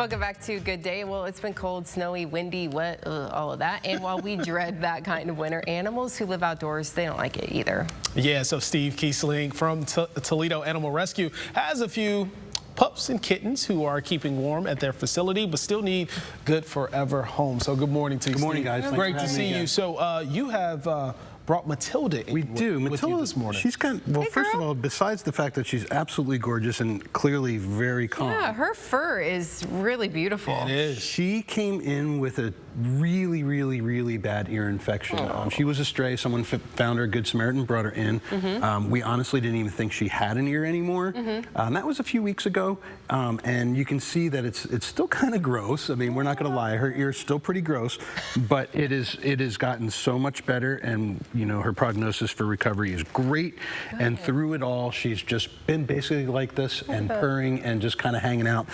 Welcome back to Good Day. Well, it's been cold, snowy, windy, wet, all of that. And while we dread that kind of winter, animals who live outdoors, they don't like it either. Yeah, so Steve Kiesling from Toledo Animal Rescue has a few pups and kittens who are keeping warm at their facility, but still need good forever homes. So good morning to you, Good morning, Steve. guys. Great to see you. So you have brought Matilda in with you this morning. She's first of all, besides the fact that she's absolutely gorgeous and clearly very calm. Yeah, her fur is really beautiful. It is. She came in with a really bad ear infection. She was a stray. Someone found her, a Good Samaritan, brought her in. We honestly didn't even think she had an ear anymore. That was a few weeks ago. And you can see that it's still kind of gross. I mean, we're not going to lie. Her ear's still pretty gross, but it has gotten so much better, and you know, her prognosis for recovery is great. And through it all, she's just been basically like this and purring and just kind of hanging out.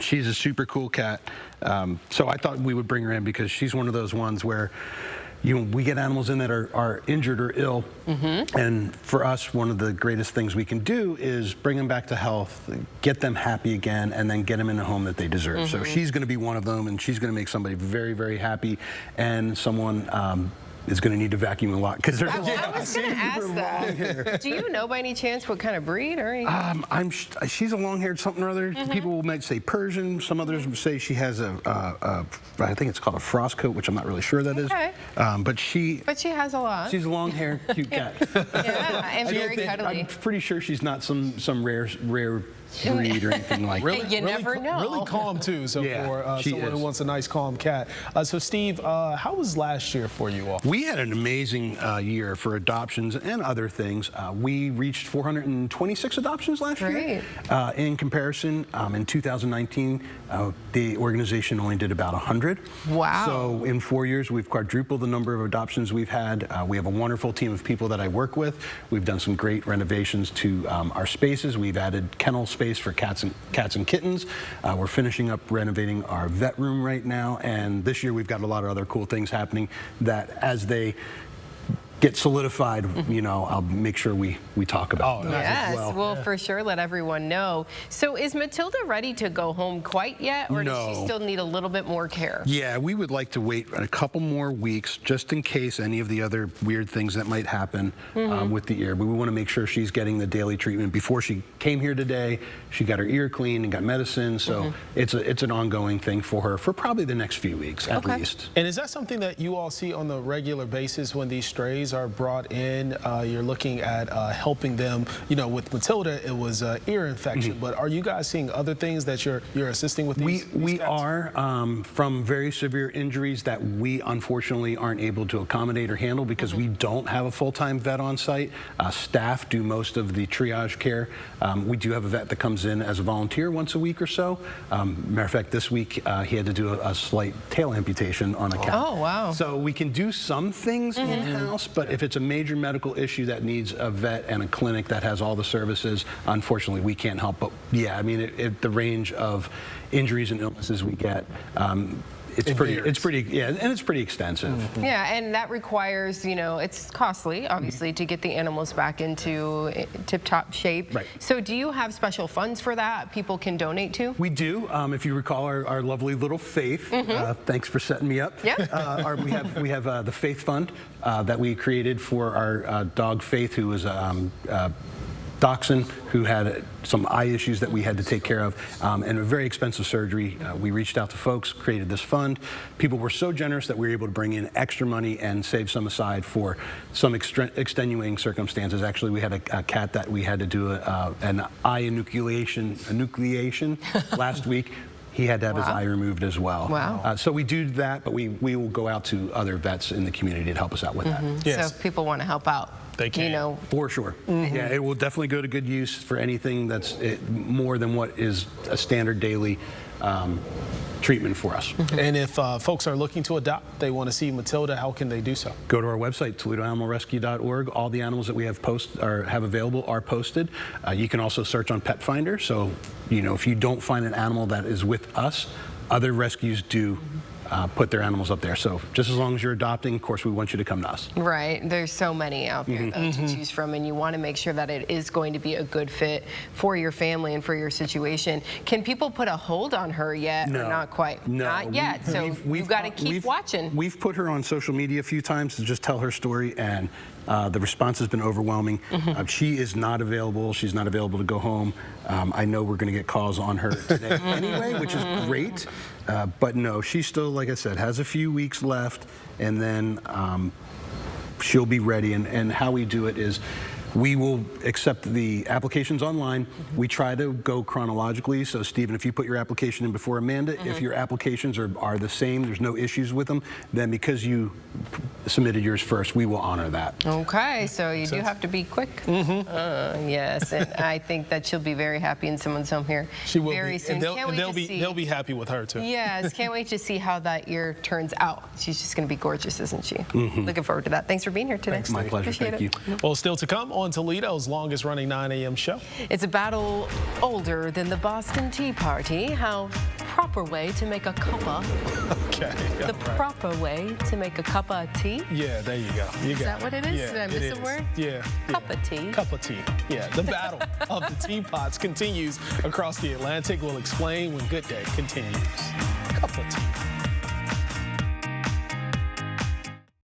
She's a super cool cat. So I thought we would bring her in because she's one of those ones where we get animals in that are injured or ill, and for us, one of the greatest things we can do is bring them back to health, get them happy again, and then get them in a home that they deserve. So she's going to be one of them, and she's going to make somebody very happy, and someone is going to need to vacuum a lot because I was going to ask that. Do you know by any chance what kind of breed or anything? She's a long-haired something or other. People might say Persian. Some others would say she has I think it's called a frost coat, which I'm not really sure that is. But she has a lot. She's a long-haired, cute cat. Yeah, and very cuddly. I'm pretty sure she's not some rare breed or anything like that. You never know. Really calm too. So for someone who wants a nice calm cat. So Steve, how was last year for you all? We had an amazing year for adoptions and other things. We reached 426 adoptions last year. In comparison, in 2019, the organization only did about 100. Wow. So in 4 years, we've quadrupled the number of adoptions we've had. We have a wonderful team of people that I work with. We've done some great renovations to our spaces. We've added kennel space for cats and kittens. We're finishing up renovating our vet room right now, and this year we've got a lot of other cool things happening that as they get solidified, you know, I'll make sure we talk about that as well. We'll for sure let everyone know. So is Matilda ready to go home quite yet, or does she still need a little bit more care? Yeah, we would like to wait a couple more weeks just in case any of the other weird things that might happen with the ear. But we want to make sure she's getting the daily treatment. Before she came here today, she got her ear cleaned and got medicine, so it's an ongoing thing for her for probably the next few weeks at least. And is that something that you all see on the regular basis when these strays are brought in? You're looking at helping them. You know, with Matilda, it was ear infection, but are you guys seeing other things that you're assisting with these We cats? are, from very severe injuries that we unfortunately aren't able to accommodate or handle because we don't have a full-time vet on site. Staff do most of the triage care. We do have a vet that comes in as a volunteer once a week or so. Matter of fact, this week he had to do a slight tail amputation on a cat. Oh, wow. So we can do some things in-house, but if it's a major medical issue that needs a vet and a clinic that has all the services, unfortunately we can't help. But yeah, I mean, the range of injuries and illnesses we get, it's pretty extensive. Yeah, and that requires, you know, it's costly, obviously, to get the animals back into tip-top shape. So do you have special funds for that people can donate to? We do. If you recall our lovely little Faith, thanks for setting me up. We have the Faith Fund that we created for our dog Faith, who was dachshund who had some eye issues that we had to take care of, and a very expensive surgery. We reached out to folks, created this fund. People were so generous that we were able to bring in extra money and save some aside for some extenuating circumstances. Actually, we had a cat that we had to do an eye enucleation last week. He had to have his eye removed as well. Wow. So we do that, but we will go out to other vets in the community to help us out with that. So if people want to help out, they can. You know. For sure. Yeah, it will definitely go to good use for anything that's more than what is a standard daily treatment for us. And if folks are looking to adopt, they want to see Matilda, how can they do so? Go to our website, ToledoAnimalRescue.org. All the animals that we have have available are posted. You can also search on Pet Finder. So, you know, if you don't find an animal that is with us, other rescues do put their animals up there. So just as long as you're adopting, of course, we want you to come to us. Right. There's so many out there though, to choose from, and you want to make sure that it is going to be a good fit for your family and for your situation. Can people put a hold on her yet? No. Or not quite? No. Not yet. So we've got to keep watching. We've put her on social media a few times to just tell her story, and the response has been overwhelming. She is not available. She's not available to go home. I know we're going to get calls on her today anyway, which is great. But no, she still, like I said, has a few weeks left, and then she'll be ready. And how we do it is we will accept the applications online. We try to go chronologically. So, Stephen, if you put your application in before Amanda, if your applications are the same, there's no issues with them, then because you submitted yours first, we will honor that. Okay, so you do have to be quick. Yes, and I think that she'll be very happy in someone's home here She will very be. soon. And they'll be happy with her too. Yes, can't wait to see how that year turns out. She's just going to be gorgeous, isn't she? Looking forward to that. Thanks for being here today. My pleasure. Appreciate Thank you. Well, still to come on Toledo's longest running 9 a.m. show. It's a battle older than the Boston Tea Party. How proper way to make a cuppa. Okay. The proper way to make a cuppa of tea. Yeah, there you go. You got Is that what it is? Yeah, Did I miss a word? Yeah. Cup of tea. Cup of tea. Yeah. The battle of the teapots continues across the Atlantic. We'll explain when Good Day continues. Cup of tea.